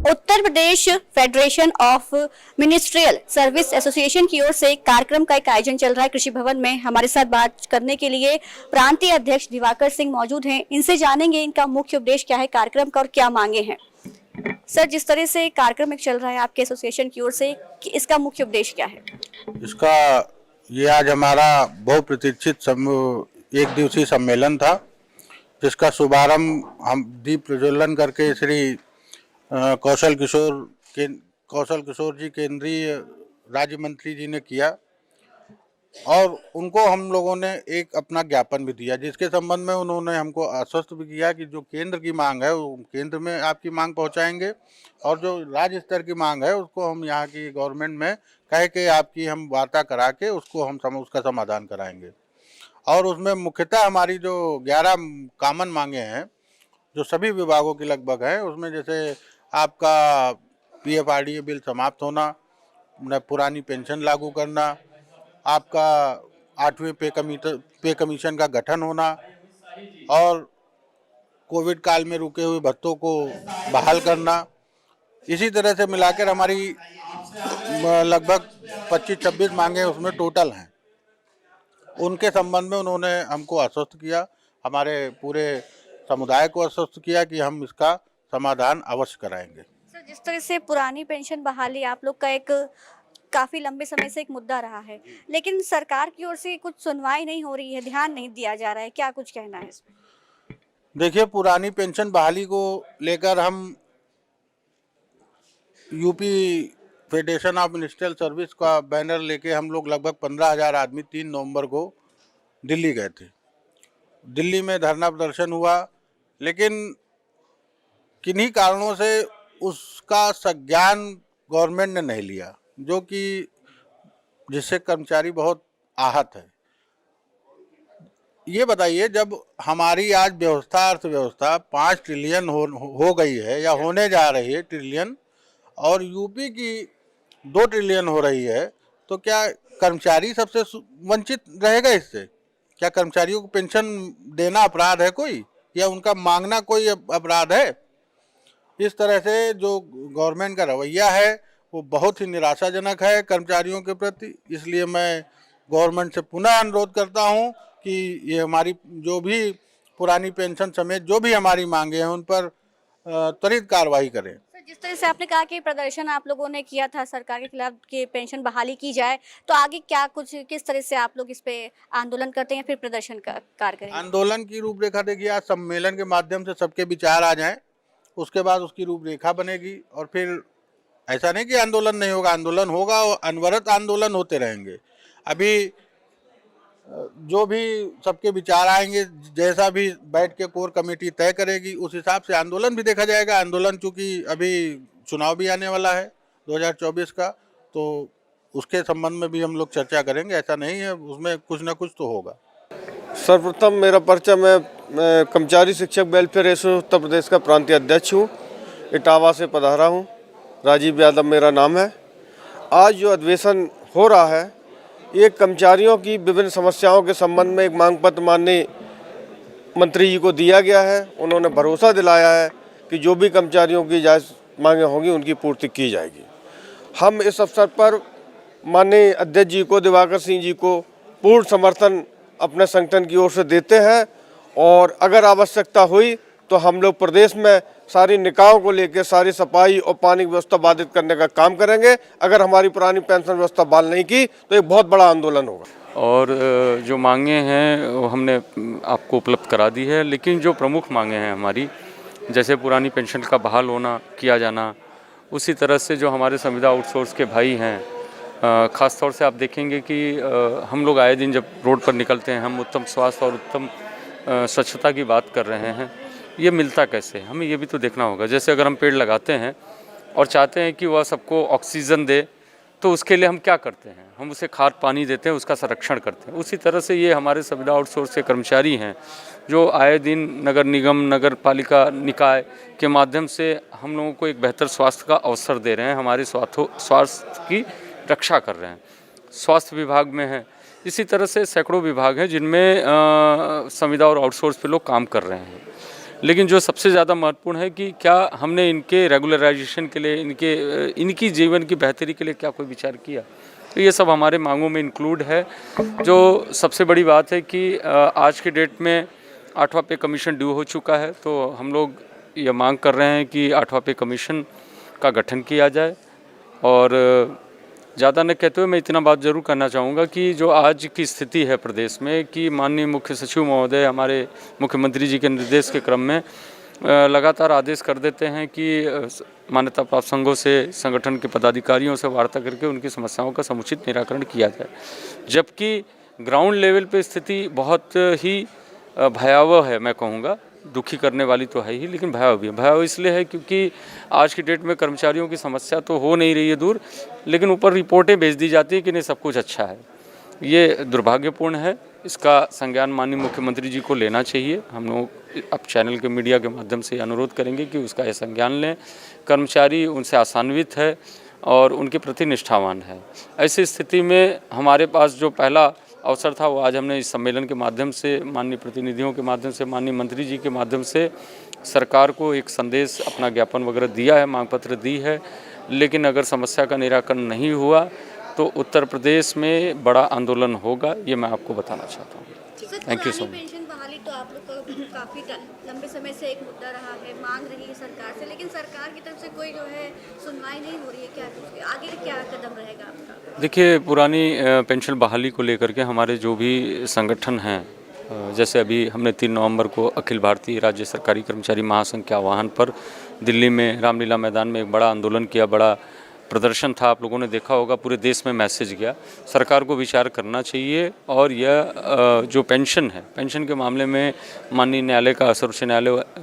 Uttar Pradesh federation of ministerial service association की ओर से कार्यक्रम का एक आयोजन चल रहा है कृषि भवन में। हमारे साथ बात करने के लिए प्रांतीय अध्यक्ष दिवाकर सिंह मौजूद हैं। इनसे जानेंगे इनका मुख्य उद्देश्य क्या है कार्यक्रम का और क्या मांगे हैं। सर, जिस तरह से कार्यक्रम एक चल रहा है आपके एसोसिएशन की ओर से, इसका मुख्य उद्देश्य क्या है? इसका ये आज हमारा बहुप्रतीक्षित एक दिवसीय सम्मेलन था, जिसका शुभारंभ हम दीप प्रज्वलन करके श्री कौशल किशोर जी केंद्रीय राज्य मंत्री जी ने किया और उनको हम लोगों ने एक अपना ज्ञापन भी दिया, जिसके संबंध में उन्होंने हमको आश्वस्त भी किया कि जो केंद्र की मांग है वो केंद्र में आपकी मांग पहुंचाएंगे और जो राज्य स्तर की मांग है उसको हम यहाँ की गवर्नमेंट में कह के आपकी हम वार्ता करा के उसको हम उसका समाधान कराएंगे। और उसमें मुख्यतः हमारी जो 11 कॉमन मांगे हैं जो सभी विभागों की लगभग हैं, उसमें जैसे आपका PFRDA बिल समाप्त होना, पुरानी पेंशन लागू करना, आपका 8वें पे कमीशन का गठन होना और कोविड काल में रुके हुए भत्तों को बहाल करना। इसी तरह से मिलाकर हमारी लगभग 25-26 मांगे उसमें टोटल हैं। उनके संबंध में उन्होंने हमको आश्वस्त किया, हमारे पूरे समुदाय को आश्वस्त किया कि हम इसका समाधान अवश्य कराएंगे। सर, जिस तरह से पुरानी पेंशन बहाली आप लोग का एक काफी लंबे समय से एक मुद्दा रहा है, लेकिन सरकार की ओर से कुछ सुनवाई नहीं हो रही है, ध्यान नहीं दिया जा रहा है, क्या कुछ कहना है इसमें? देखिए, पुरानी पेंशन बहाली को लेकर हम UP federation of ministerial service का बैनर लेके हम लोग लगभग 15,000 आदमी 3 नवंबर को दिल्ली गए थे। दिल्ली में धरना प्रदर्शन हुआ, लेकिन किन्हीं कारणों से उसका संज्ञान गवर्नमेंट ने नहीं लिया, जो कि जिससे कर्मचारी बहुत आहत है। ये बताइए, जब हमारी आज अर्थव्यवस्था 5 ट्रिलियन हो गई है या होने जा रही है ट्रिलियन, और यूपी की 2 ट्रिलियन हो रही है, तो क्या कर्मचारी सबसे वंचित रहेगा इससे? क्या कर्मचारियों को पेंशन देना अपराध है कोई, या उनका मांगना कोई अपराध है? इस तरह से जो गवर्नमेंट का रवैया है वो बहुत ही निराशाजनक है कर्मचारियों के प्रति। इसलिए मैं गवर्नमेंट से पुनः अनुरोध करता हूं कि ये हमारी जो भी पुरानी पेंशन समेत जो भी हमारी मांगे हैं उन पर त्वरित कार्रवाई करें। जिस तरह से आपने कहा कि प्रदर्शन आप लोगों ने किया था सरकार के खिलाफ कि पेंशन बहाली की जाए, तो आगे क्या कुछ किस तरह से आप लोग इस पे आंदोलन करते हैं, फिर प्रदर्शन का कार्य करेंगे? आंदोलन की रूपरेखा देखिए, आज सम्मेलन के माध्यम से सबके विचार आ जाएं, उसके बाद उसकी रूपरेखा बनेगी और फिर ऐसा नहीं कि आंदोलन नहीं होगा, आंदोलन होगा और अनवरत आंदोलन होते रहेंगे। अभी जो भी सबके विचार आएंगे, जैसा भी बैठ के कोर कमेटी तय करेगी, उस हिसाब से आंदोलन भी देखा जाएगा। आंदोलन चूँकि अभी चुनाव भी आने वाला है 2024 का, तो उसके संबंध में भी हम लोग चर्चा करेंगे। ऐसा नहीं है, उसमें कुछ ना कुछ तो होगा। सर्वप्रथम मेरा परिचय, मैं कर्मचारी शिक्षक वेलफेयर एसोसिएशन उत्तर प्रदेश का प्रांतीय अध्यक्ष हूँ। इटावा से पधारा हूँ। राजीव यादव मेरा नाम है। आज जो अधिवेशन हो रहा है, ये कर्मचारियों की विभिन्न समस्याओं के संबंध में एक मांग पत्र माननीय मंत्री जी को दिया गया है। उन्होंने भरोसा दिलाया है कि जो भी कर्मचारियों की जायज़ मांगें होंगी उनकी पूर्ति की जाएगी। हम इस अवसर पर माननीय अध्यक्ष जी को, दिवाकर सिंह जी को पूर्ण समर्थन अपने संगठन की ओर से देते हैं और अगर आवश्यकता हुई तो हम लोग प्रदेश में सारी निकायों को लेकर सारी सफाई और पानी की व्यवस्था बाधित करने का काम करेंगे। अगर हमारी पुरानी पेंशन व्यवस्था बहाल नहीं की तो एक बहुत बड़ा आंदोलन होगा। और जो मांगे हैं वो हमने आपको उपलब्ध करा दी है, लेकिन जो प्रमुख मांगे हैं हमारी, जैसे पुरानी पेंशन का बहाल होना किया जाना, उसी तरह से जो हमारे संविदा आउटसोर्स के भाई हैं, ख़ास तौर से आप देखेंगे कि हम लोग आए दिन जब रोड पर निकलते हैं, हम उत्तम स्वास्थ्य और उत्तम स्वच्छता की बात कर रहे हैं। ये मिलता कैसे, हमें ये भी तो देखना होगा। जैसे अगर हम पेड़ लगाते हैं और चाहते हैं कि वह सबको ऑक्सीजन दे, तो उसके लिए हम क्या करते हैं? हम उसे खाद पानी देते हैं, उसका संरक्षण करते हैं। उसी तरह से ये हमारे संविदा आउटसोर्स के कर्मचारी हैं जो आए दिन नगर निगम, नगर पालिका निकाय के माध्यम से हम लोगों को एक बेहतर स्वास्थ्य का अवसर दे रहे हैं, हमारे स्वास्थ्य की रक्षा कर रहे हैं। स्वास्थ्य विभाग में है, इसी तरह से सैकड़ों विभाग हैं जिनमें संविदा और आउटसोर्स पे लोग काम कर रहे हैं। लेकिन जो सबसे ज़्यादा महत्वपूर्ण है कि क्या हमने इनके रेगुलराइजेशन के लिए, इनकी जीवन की बेहतरी के लिए क्या कोई विचार किया। तो ये सब हमारे मांगों में इंक्लूड है। जो सबसे बड़ी बात है कि आज के डेट में 8वां पे कमीशन ड्यू हो चुका है, तो हम लोग ये मांग कर रहे हैं कि 8वां पे कमीशन का गठन किया जाए। और ज़्यादा न कहते हुए मैं इतना बात ज़रूर करना चाहूँगा कि जो आज की स्थिति है प्रदेश में कि माननीय मुख्य सचिव महोदय हमारे मुख्यमंत्री जी के निर्देश के क्रम में लगातार आदेश कर देते हैं कि मान्यता प्राप्त संघों से, संगठन के पदाधिकारियों से वार्ता करके उनकी समस्याओं का समुचित निराकरण किया जाए। जबकि ग्राउंड लेवल पे स्थिति बहुत ही भयावह है, मैं कहूँगा। दुखी करने वाली तो है ही, लेकिन भयावह भी है। भयावह इसलिए है क्योंकि आज की डेट में कर्मचारियों की समस्या तो हो नहीं रही है दूर, लेकिन ऊपर रिपोर्टें भेज दी जाती है कि नहीं सब कुछ अच्छा है। ये दुर्भाग्यपूर्ण है। इसका संज्ञान माननीय मुख्यमंत्री जी को लेना चाहिए। हम लोग अब चैनल के मीडिया के माध्यम से अनुरोध करेंगे कि उसका यह संज्ञान लें। कर्मचारी उनसे आशान्वित है और उनके प्रति निष्ठावान है। ऐसी स्थिति में हमारे पास जो पहला अवसर था वो आज हमने इस सम्मेलन के माध्यम से, माननीय प्रतिनिधियों के माध्यम से, माननीय मंत्री जी के माध्यम से सरकार को एक संदेश, अपना ज्ञापन वगैरह दिया है, मांग पत्र दी है। लेकिन अगर समस्या का निराकरण नहीं हुआ तो उत्तर प्रदेश में बड़ा आंदोलन होगा, ये मैं आपको बताना चाहता हूँ। Thank you so much. Pension बहाली तो आप लोग का काफी लंबे समय से एक मुद्दा रहा है, मांग रही है सरकार से, लेकिन सरकार की तरफ से कोई जो है सुनवाई नहीं हो रही है। क्या आगे क्या कदम रहेगा आपका? देखिए, पुरानी पेंशन बहाली को लेकर के हमारे जो भी संगठन हैं, जैसे अभी हमने 3 नवंबर को अखिल भारतीय राज्य सरकारी कर्मचारी महासंघ के आह्वान पर दिल्ली में रामलीला मैदान में एक बड़ा आंदोलन किया, बड़ा प्रदर्शन था। आप लोगों ने देखा होगा, पूरे देश में मैसेज गया। सरकार को विचार करना चाहिए और यह जो पेंशन है, पेंशन के मामले में माननीय न्यायालय का, सर्वोच्च न्यायालय